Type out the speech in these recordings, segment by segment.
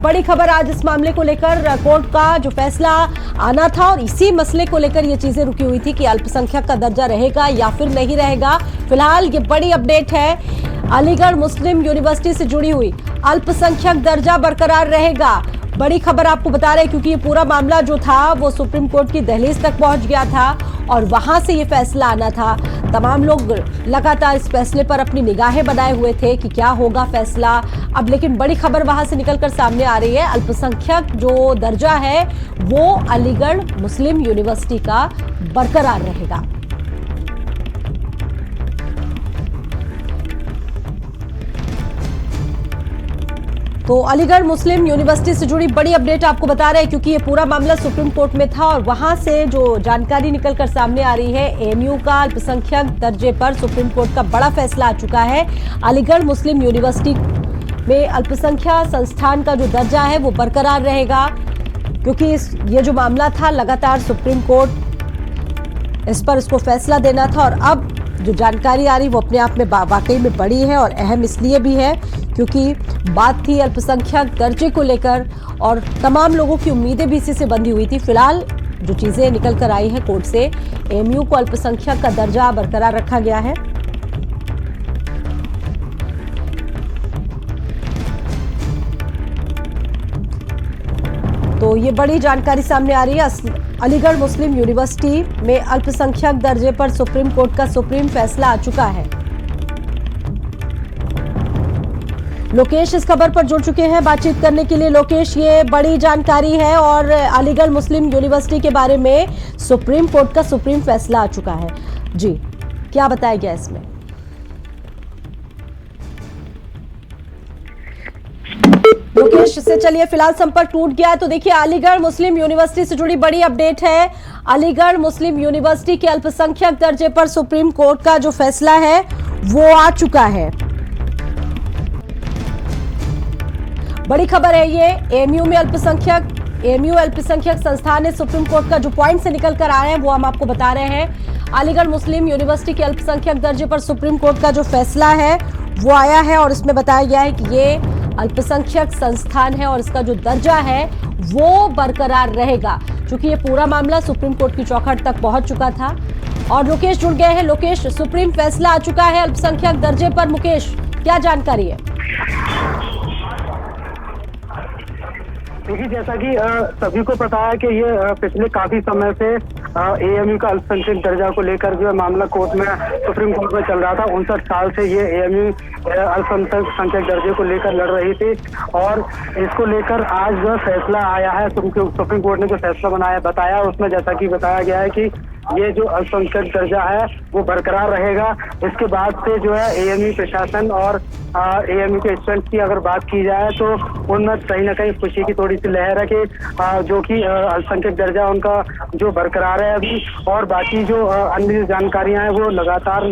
बड़ी खबर आज इस मामले को लेकर कोर्ट का जो फैसला आना था और इसी मसले को लेकर ये चीजें रुकी हुई थी कि अल्पसंख्यक का दर्जा रहेगा या फिर नहीं रहेगा। फिलहाल ये बड़ी अपडेट है, अलीगढ़ मुस्लिम यूनिवर्सिटी से जुड़ी हुई अल्पसंख्यक दर्जा बरकरार रहेगा। बड़ी खबर आपको बता रहे हैं क्योंकि ये पूरा मामला जो था वो सुप्रीम कोर्ट की दहलीज तक पहुंच गया था और वहां से ये फैसला आना था। तमाम लोग लगातार इस फैसले पर अपनी निगाहें बनाए हुए थे कि क्या होगा फैसला अब, लेकिन बड़ी खबर वहां से निकलकर सामने आ रही है। अल्पसंख्यक जो दर्जा है वो अलीगढ़ मुस्लिम यूनिवर्सिटी का बरकरार रहेगा। तो अलीगढ़ मुस्लिम यूनिवर्सिटी से जुड़ी बड़ी अपडेट आपको बता रहे हैं क्योंकि ये पूरा मामला सुप्रीम कोर्ट में था और वहां से जो जानकारी निकलकर सामने आ रही है, एएमयू का अल्पसंख्यक दर्जे पर सुप्रीम कोर्ट का बड़ा फैसला आ चुका है। अलीगढ़ मुस्लिम यूनिवर्सिटी में अल्पसंख्यक संस्थान का जो दर्जा है वो बरकरार रहेगा क्योंकि ये जो मामला था लगातार सुप्रीम कोर्ट इस पर इसको फैसला देना था और अब जो जानकारी आ रही वो अपने आप में वाकई में बड़ी है और अहम इसलिए भी है क्योंकि बात थी अल्पसंख्यक दर्जे को लेकर और तमाम लोगों की उम्मीदें भी इसी से बंधी हुई थी। फिलहाल जो चीजें निकल कर आई हैं कोर्ट से, एएमयू को अल्पसंख्यक का दर्जा बरकरार रखा गया है। तो ये बड़ी जानकारी सामने आ रही है। अलीगढ़ मुस्लिम यूनिवर्सिटी में अल्पसंख्यक दर्जे पर सुप्रीम कोर्ट का सुप्रीम फैसला आ चुका है। लोकेश इस खबर पर जुड़ चुके हैं बातचीत करने के लिए। लोकेश, ये बड़ी जानकारी है और अलीगढ़ मुस्लिम यूनिवर्सिटी के बारे में सुप्रीम कोर्ट का सुप्रीम फैसला आ चुका है। जी, क्या बताया गया इसमें? लोकेश से चलिए, फिलहाल संपर्क टूट गया है। तो देखिए, अलीगढ़ मुस्लिम यूनिवर्सिटी से जुड़ी बड़ी अपडेट है। अलीगढ़ मुस्लिम यूनिवर्सिटी के अल्पसंख्यक दर्जे पर सुप्रीम कोर्ट का जो फैसला है वो आ चुका है। बड़ी खबर है ये, एएमयू अल्पसंख्यक संस्थान ने सुप्रीम कोर्ट का जो पॉइंट से निकल कर आए हैं वो हम आपको बता रहे हैं। अलीगढ़ मुस्लिम यूनिवर्सिटी के अल्पसंख्यक दर्जे पर सुप्रीम कोर्ट का जो फैसला है वो आया है और इसमें बताया गया है कि ये अल्पसंख्यक संस्थान है और इसका जो दर्जा है वो बरकरार रहेगा क्योंकि ये पूरा मामला सुप्रीम कोर्ट की चौखट तक पहुंच चुका था। और लोकेश जुड़ गए हैं। लोकेश, सुप्रीम फैसला आ चुका है अल्पसंख्यक दर्जे पर। मुकेश, क्या जानकारी है? देखिए, जैसा कि सभी को पता है कि ये पिछले काफी समय से एएमयू का अल्पसंख्यक दर्जा को लेकर जो मामला कोर्ट में सुप्रीम कोर्ट में चल रहा था। 59 साल से ये एएमयू अल्पसंख्यक दर्जे को लेकर लड़ रही थी और इसको लेकर आज जो फैसला आया है, सुप्रीम कोर्ट ने जो फैसला बताया उसमें जैसा कि बताया गया है कि ये जो अल्पसंख्यक दर्जा है वो बरकरार रहेगा। इसके बाद से जो है एएमयू प्रशासन और एएमयू के स्टूडेंट्स की अगर बात की जाए तो उनमें कहीं ना कहीं खुशी की थोड़ी सी लहर है कि जो कि अल्पसंख्यक दर्जा उनका जो बरकरार है अभी, और बाकी जो अन्य जानकारियां हैं वो लगातार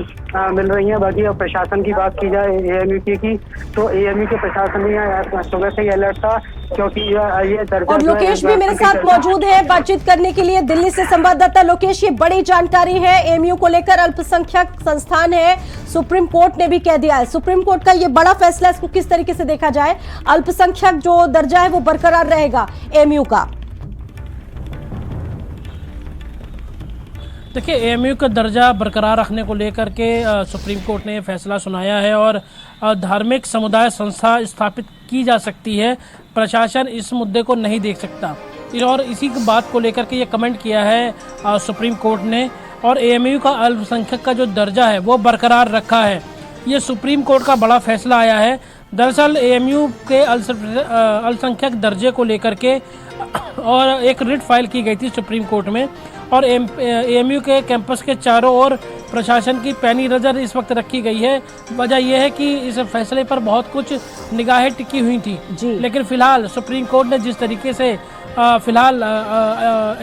मिल रही हैं। बाकी प्रशासन की बात की जाए एएमयू की तो एएमयू के प्रशासन भी सुबह से ही अलर्ट था क्योंकि ये दर्जा। और लोकेश भी मेरे साथ मौजूद है बातचीत करने के लिए, दिल्ली से संवाददाता लोकेश। ये बड़ी जानकारी है, एएमयू को लेकर अल्पसंख्यक संस्थान है, सुप्रीम कोर्ट ने भी कह दिया है। सुप्रीम कोर्ट का ये बड़ा फैसला, इसको किस तरीके से देखा जाए? अल्पसंख्यक जो दर्जा है वो बरकरार रहेगा एएमयू का। देखिए, एएमयू का दर्जा बरकरार रखने को लेकर के सुप्रीम कोर्ट ने फैसला सुनाया है और धार्मिक समुदाय संस्था स्थापित की जा सकती है, प्रशासन इस मुद्दे को नहीं देख सकता। और इसी बात को लेकर के ये कमेंट किया है सुप्रीम कोर्ट ने और एएमयू का अल्पसंख्यक का जो दर्जा है वो बरकरार रखा है। ये सुप्रीम कोर्ट का बड़ा फैसला आया है। दरअसल एएमयू के अल्पसंख्यक दर्जे को लेकर के और एक रिट फाइल की गई थी सुप्रीम कोर्ट में और एएमयू के कैंपस के चारों ओर प्रशासन की पैनी नज़र इस वक्त रखी गई है। वजह यह है कि इस फैसले पर बहुत कुछ निगाहें टिकी हुई थी, लेकिन फिलहाल सुप्रीम कोर्ट ने जिस तरीके से फिलहाल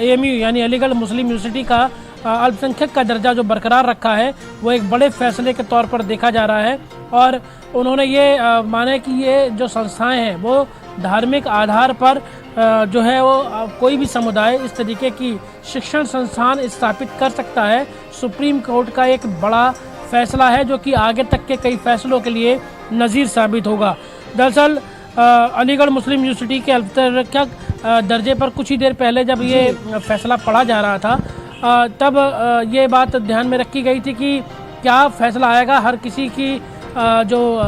एएमयू यानी अलीगढ़ मुस्लिम यूनिवर्सिटी का अल्पसंख्यक का दर्जा जो बरकरार रखा है वो एक बड़े फैसले के तौर पर देखा जा रहा है और उन्होंने ये माना कि ये जो संस्थाएं हैं वो धार्मिक आधार पर जो है वो कोई भी समुदाय इस तरीके की शिक्षण संस्थान स्थापित कर सकता है। सुप्रीम कोर्ट का एक बड़ा फैसला है जो कि आगे तक के कई फैसलों के लिए नज़ीर साबित होगा। दरअसल अलीगढ़ मुस्लिम यूनिवर्सिटी के अल्पसंख्यक दर्जे पर कुछ ही देर पहले जब ये फैसला पढ़ा जा रहा था तब ये बात ध्यान में रखी गई थी कि क्या फैसला आएगा। हर किसी की जो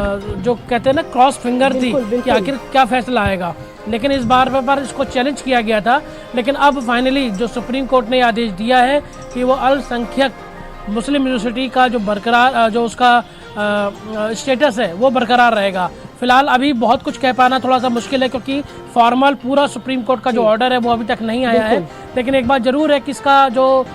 कहते हैं ना क्रॉस फिंगर थी कि आखिर क्या फैसला आएगा, लेकिन इस बार पर इसको चैलेंज किया गया था। लेकिन अब फाइनली जो सुप्रीम कोर्ट ने आदेश दिया है कि वो अल्पसंख्यक मुस्लिम यूनिवर्सिटी का जो बरकरार जो उसका स्टेटस है वो बरकरार रहेगा। फिलहाल अभी बहुत कुछ कह पाना थोड़ा सा मुश्किल है क्योंकि फॉर्मल पूरा सुप्रीम कोर्ट का जो ऑर्डर है वो अभी तक नहीं आया है। लेकिन एक बात जरूर है कि इसका जो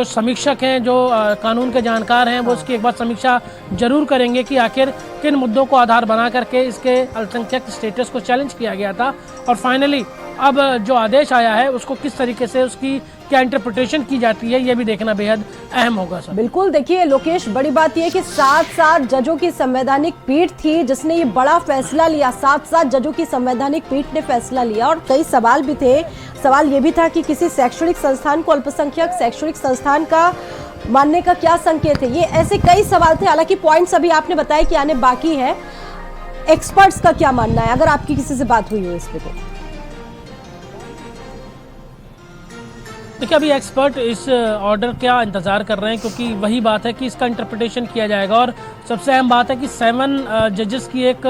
समीक्षक हैं, जो कानून के जानकार हैं, वो इसकी एक बार समीक्षा जरूर करेंगे कि आखिर किन मुद्दों को आधार बना करके इसके अल्पसंख्यक स्टेटस को चैलेंज किया गया था और फाइनली अब जो आदेश आया है उसको किस तरीके से उसकी क्या इंटरप्रिटेशन की जाती है, ये भी देखना बेहद अहम होगा सर। बिल्कुल, देखिए लोकेश, बड़ी बात यह कि 7 जजों की संवैधानिक पीठ थी जिसने ये बड़ा फैसला लिया। 7 जजों की संवैधानिक पीठ ने फैसला लिया और कई सवाल भी थे। सवाल ये भी था कि किसी शैक्षणिक संस्थान को अल्पसंख्यक शैक्षणिक संस्थान का मानने का क्या संकेत है, ये ऐसे कई सवाल थे। हालांकि पॉइंट्स अभी आपने बताया कि आने बाकी है। एक्सपर्ट्स का क्या मानना है, अगर आपकी किसी से बात हुई हो इस पे? तो देखिए अभी एक्सपर्ट इस ऑर्डर का इंतज़ार कर रहे हैं क्योंकि वही बात है कि इसका इंटरप्रिटेशन किया जाएगा। और सबसे अहम बात है कि 7 जजेस की एक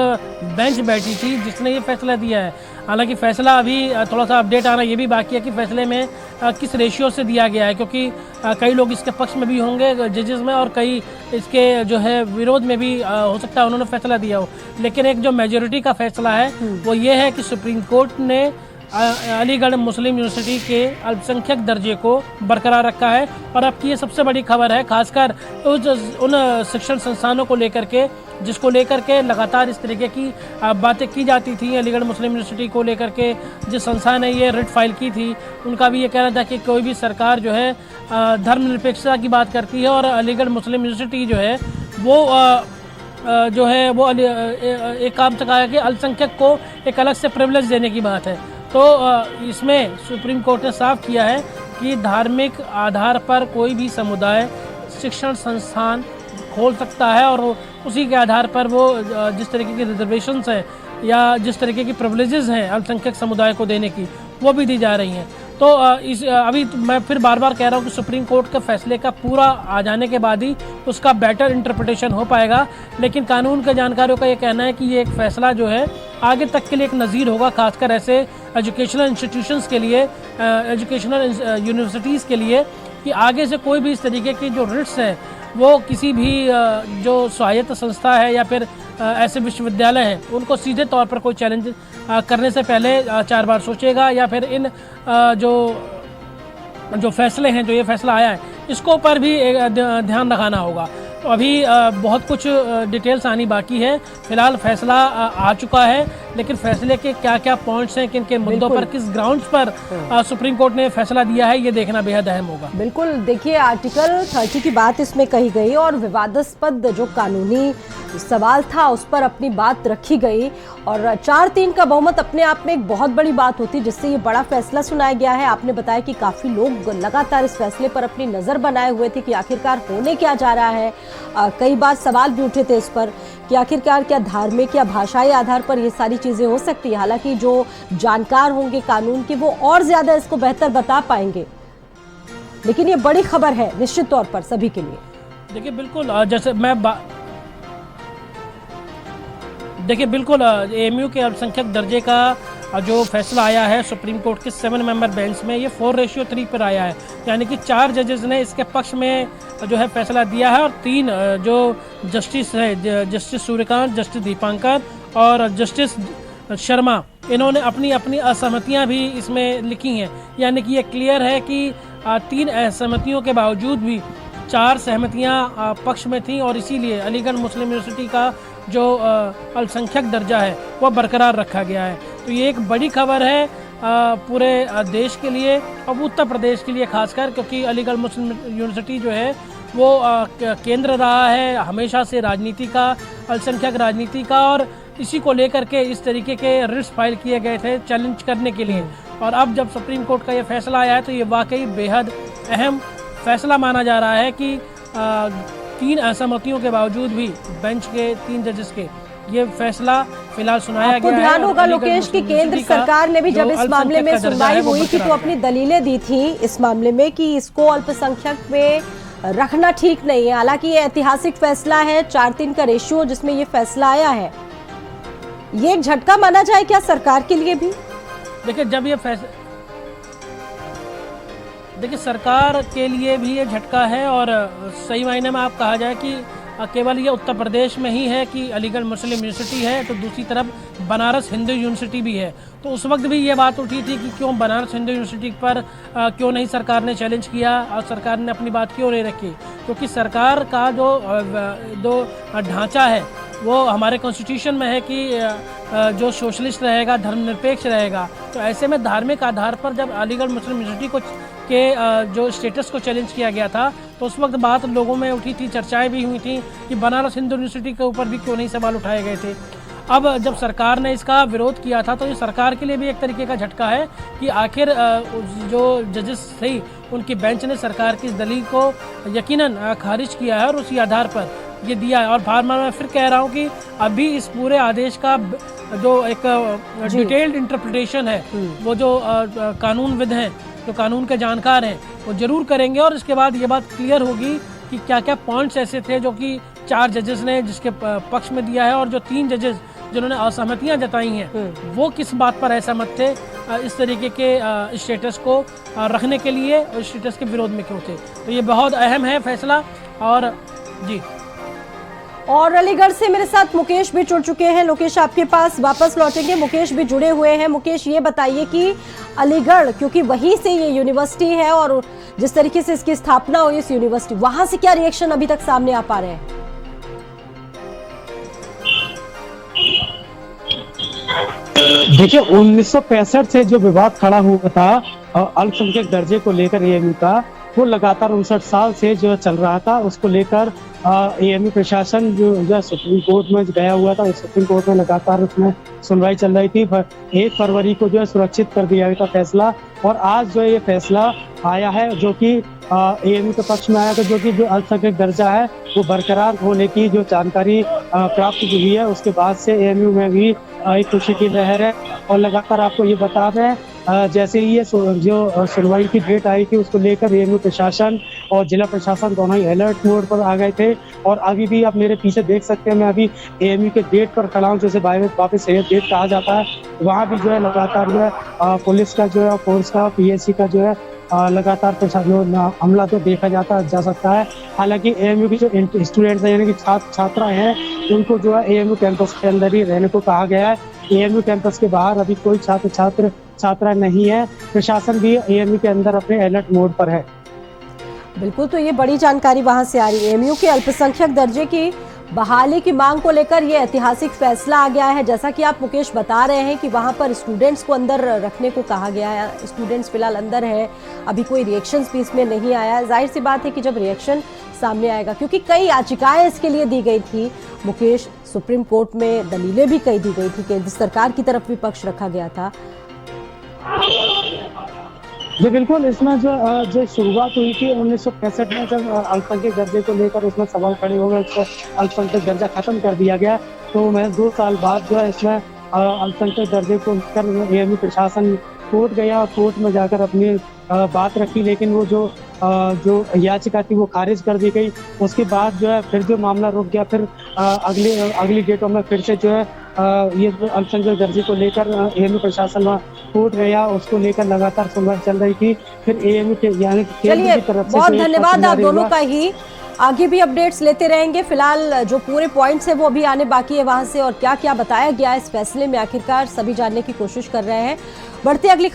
बेंच बैठी थी जिसने ये फैसला दिया है। हालांकि फैसला अभी थोड़ा सा अपडेट आना ये भी बाकी है कि फैसले में किस रेशियो से दिया गया है, क्योंकि कई लोग इसके पक्ष में भी होंगे जजेस में और कई इसके जो है विरोध में भी हो सकता है उन्होंने फैसला दिया हो। लेकिन एक जो मेजोरिटी का फैसला है वो ये है कि सुप्रीम कोर्ट ने अलीगढ़ मुस्लिम यूनिवर्सिटी के अल्पसंख्यक दर्जे को बरकरार रखा है। और अब की ये सबसे बड़ी खबर है, खासकर उन शिक्षण संस्थानों को लेकर के जिसको लेकर के लगातार इस तरीके की बातें की जाती थी। अलीगढ़ मुस्लिम यूनिवर्सिटी को लेकर के जिस संस्था ने ये रिट फाइल की थी उनका भी ये कहना था कि कोई भी सरकार जो है धर्मनिरपेक्षता की बात करती है और अलीगढ़ मुस्लिम यूनिवर्सिटी जो है वो एक काम से कहा है कि अल्पसंख्यक को एक अलग से प्रिविलेज देने की बात है। तो इसमें सुप्रीम कोर्ट ने साफ किया है कि धार्मिक आधार पर कोई भी समुदाय शिक्षण संस्थान खोल सकता है और उसी के आधार पर वो जिस तरीके की रिजर्वेशंस हैं या जिस तरीके की प्रिविलेजेस हैं अल्पसंख्यक समुदाय को देने की वो भी दी जा रही हैं। तो अभी मैं फिर बार बार कह रहा हूँ कि सुप्रीम कोर्ट के फैसले का पूरा आ जाने के बाद ही उसका बेटर इंटरप्रिटेशन हो पाएगा। लेकिन कानून के जानकारों का ये कहना है कि ये एक फैसला जो है आगे तक के लिए एक नज़ीर होगा, खासकर ऐसे एजुकेशनल इंस्टीट्यूशंस के लिए, एजुकेशनल यूनिवर्सिटीज़ के लिए, कि आगे से कोई भी इस तरीके की जो रिट्स हैं वो किसी भी जो स्वायत्त संस्था है या फिर ऐसे विश्वविद्यालय हैं उनको सीधे तौर पर कोई चैलेंज करने से पहले 4 बार सोचेगा या फिर इन जो फैसले हैं, जो ये फैसला आया है इसको पर भी ध्यान रखाना होगा। तो अभी बहुत कुछ डिटेल्स आनी बाकी है। फिलहाल फैसला आ चुका है, लेकिन फैसले के क्या क्या पॉइंट्स हैं, किन किन मुद्दों पर, किस ग्राउंड्स पर सुप्रीम कोर्ट ने फैसला दिया है, ये देखना बेहद अहम होगा। बिल्कुल, देखिए आर्टिकल 30 की बात इसमें कही गई और विवादास्पद जो कानूनी सवाल था उस पर अपनी बात रखी गई और 4-3 का बहुमत अपने आप में एक बहुत बड़ी बात होती जिससे ये बड़ा फैसला सुनाया गया है। आपने बताया कि काफी लोग लगातार इस फैसले पर अपनी नजर बनाए हुए थे कि आखिरकार होने क्या जा रहा है। कई बार सवाल भी उठे थे इस पर कि आखिरकार क्या धार्मिक या भाषाई आधार पर ये सारी चीजें हो सकती है। हालांकि जो जानकार होंगे कानून के वो और ज्यादा इसको बेहतर बता पाएंगे, लेकिन ये बड़ी खबर है निश्चित तौर पर सभी के लिए। देखिए बिल्कुल, जैसे देखिए बिल्कुल एएमयू के अल्पसंख्यक दर्जे का जो फैसला आया है सुप्रीम कोर्ट के 7 मेंबर बेंच में, ये 4:3 पर आया है, यानी कि 4 जजेस ने इसके पक्ष में जो है फैसला दिया है और 3 जो जस्टिस है, जस्टिस सूर्यकांत, जस्टिस दीपांकर और जस्टिस शर्मा, इन्होंने अपनी अपनी असहमतियां भी इसमें लिखी हैं। यानी कि ये क्लियर है कि 3 असहमतियों के बावजूद भी 4 सहमतियां पक्ष में थीं और इसीलिए अलीगढ़ मुस्लिम यूनिवर्सिटी का जो अल्पसंख्यक दर्जा है वह बरकरार रखा गया है। तो ये एक बड़ी खबर है पूरे देश के लिए और उत्तर प्रदेश के लिए खासकर, क्योंकि अलीगढ़ मुस्लिम यूनिवर्सिटी जो है वो केंद्र रहा है हमेशा से राजनीति का, अल्पसंख्यक राजनीति का, और इसी को लेकर के इस तरीके के रिट्स फाइल किए गए थे चैलेंज करने के लिए। और अब जब सुप्रीम कोर्ट का ये फैसला आया है तो ये वाकई बेहद अहम फैसला माना जा रहा है कि 3 असहमतियों के बावजूद भी बेंच के 3 जजेस के ये फैसला फिलहाल सुनाया आपको गया है। ध्यान और होगा अलीगढ़ लोकेश की मुस्लिम केंद्र यूनिवर्सिटी का सरकार ने भी जो जब इस मामले में अल्पसंख्यक का दर्जा सुनवाई है, वो हुई थी तो बरकरार अपनी दलीलें दी थी इस मामले में कि इसको अल्पसंख्यक में रखना ठीक नहीं है। हालांकि ये ऐतिहासिक फैसला है, 4-3 का रेशियो जिसमें ये फैसला आया है, ये एक झटका माना जाए क्या सरकार के लिए भी? देखिए जब ये फैसला, देखिए सरकार के लिए भी ये झटका है और सही मायने में आप कहा जाए कि केवल ये उत्तर प्रदेश में ही है कि अलीगढ़ मुस्लिम यूनिवर्सिटी है, तो दूसरी तरफ बनारस हिंदू यूनिवर्सिटी भी है। तो उस वक्त भी ये बात उठी थी कि क्यों बनारस हिंदू यूनिवर्सिटी पर क्यों नहीं सरकार ने चैलेंज किया और सरकार ने अपनी बात क्यों नहीं रखी, क्योंकि सरकार का जो ढांचा है वो हमारे कॉन्स्टिट्यूशन में है कि जो सोशलिस्ट रहेगा, धर्मनिरपेक्ष रहेगा। तो ऐसे में धार्मिक आधार पर जब अलीगढ़ मुस्लिम यूनिवर्सिटी के जो स्टेटस को चैलेंज किया गया था तो उस वक्त बात लोगों में उठी थी, चर्चाएं भी हुई थी कि बनारस हिंदू यूनिवर्सिटी के ऊपर भी क्यों नहीं सवाल उठाए गए थे। अब जब सरकार ने इसका विरोध किया था तो ये सरकार के लिए भी एक तरीके का झटका है कि आखिर जो जजेस थे उनकी बेंच ने सरकार की इस दलील को यकीनन खारिज किया है और उसी आधार पर ये दिया है। और बार-बार मैं फिर कह रहा हूँ कि अभी इस पूरे आदेश का जो एक डिटेल्ड इंटरप्रिटेशन है वो जो कानूनविद हैं, जो कानून के जानकार हैं, वो जरूर करेंगे और इसके बाद ये बात क्लियर होगी कि क्या क्या पॉइंट्स ऐसे थे जो कि 4 जजेस ने जिसके पक्ष में दिया है और जो 3 जजेस जिन्होंने असहमतियां जताई हैं वो किस बात पर असहमत थे, इस तरीके के स्टेटस को रखने के लिए और स्टेटस के विरोध में क्यों थे। तो ये बहुत अहम है फैसला। और जी, और अलीगढ़ से मेरे साथ मुकेश भी जुड़ चुके हैं। लोकेश आपके पास वापस लौटेंगे, मुकेश भी जुड़े हुए हैं। मुकेश ये बताइए कि अलीगढ़, क्योंकि वहीं से ये यूनिवर्सिटी है और जिस तरीके से इसकी स्थापना हुई इस यूनिवर्सिटी, वहां से क्या रिएक्शन अभी तक सामने आ पा रहे हैं? देखिए 1965 से जो विवाद खड़ा हुआ था अल्पसंख्यक दर्जे को लेकर एएमयू का, वो लगातार 59 साल से जो चल रहा था। उसको लेकर एएमयू प्रशासन जो सुप्रीम कोर्ट में गया हुआ था, सुप्रीम कोर्ट में लगातार उसमें सुनवाई चल रही थी। 1 फरवरी को जो है सुरक्षित कर दिया गया था फैसला, और आज जो है ये फैसला आया है जो कि एएमयू के पक्ष में आया था, जो कि जो अल्पसंख्यक दर्जा है वो बरकरार होने की जो जानकारी प्राप्त हुई है उसके बाद से एएमयू में भी एक खुशी की लहर है। और लगातार आपको ये बता दें, जैसे ही ये जो सुनवाई की डेट आई थी उसको लेकर एएमयू प्रशासन और जिला प्रशासन दोनों ही अलर्ट मोड पर आ गए थे। और अभी भी आप मेरे पीछे देख सकते हैं, मैं अभी एएमयू के गेट पर खड़ा हूँ, जैसे वापस गेट कहा जाता है। वहाँ भी जो है लगातार जो है पुलिस का जो है, फोर्स का, पीएससी का जो है लगातार हमला तो देखा जा सकता है। हालांकि एएमयू की जो स्टूडेंट्स हैं यानी कि छात्रा हैं, उनको जो है एएमयू कैंपस के अंदर ही रहने को कहा गया है। एएमयू कैंपस के बाहर अभी कोई छात्रा नहीं है। प्रशासन भी एएमयू के अंदर अपने अलर्ट मोड पर है। बिल्कुल, तो ये बड़ी जानकारी वहां से आ रही है। एएमयू के अल्पसंख्यक दर्जे की बहाली की मांग को लेकर ये ऐतिहासिक फैसला आ गया है। जैसा कि आप मुकेश बता रहे हैं कि वहां पर स्टूडेंट्स को अंदर रखने को कहा गया है, स्टूडेंट्स फिलहाल अंदर है, अभी कोई रिएक्शंस भी इसमें नहीं आया। जाहिर सी बात है कि जब रिएक्शन सामने आएगा, क्योंकि कई याचिकाएं इसके लिए दी गई थी मुकेश, सुप्रीम कोर्ट में दलीलें भी कई दी गई थी, केंद्र सरकार की तरफ भी पक्ष रखा गया था। जी बिल्कुल, इसमें जो शुरुआत हुई थी 1965 में, जब अल्पसंख्यक दर्जे को लेकर उसमें सवाल खड़े हो गए, अल्पसंख्यक दर्जा खत्म कर दिया गया। तो मैं 2 साल बाद जो है इसमें अल्पसंख्यक दर्जे को लेकर एएमयू प्रशासन कोर्ट गया और कोर्ट में जाकर अपनी बात रखी, लेकिन वो जो याचिका थी वो खारिज कर दी गई। उसके बाद जो है फिर जो मामला रुक गया, फिर अगली डेटों में फिर से जो है ये अल्पसंख्यक दर्जे को लेकर एएमयू प्रशासन कोर्ट गया, उसको लेकर लगातार सुनवाई चल रही थी। फिर एएमयू के यानी केंद्र की तरफ से बहुत धन्यवाद आप दोनों का ही। आगे भी अपडेट्स लेते रहेंगे। फिलहाल जो पूरे पॉइंट्स है वो अभी आने बाकी है वहां से, और क्या क्या बताया गया इस फैसले में आखिरकार सभी जानने की कोशिश कर रहे हैं। बढ़ते अगली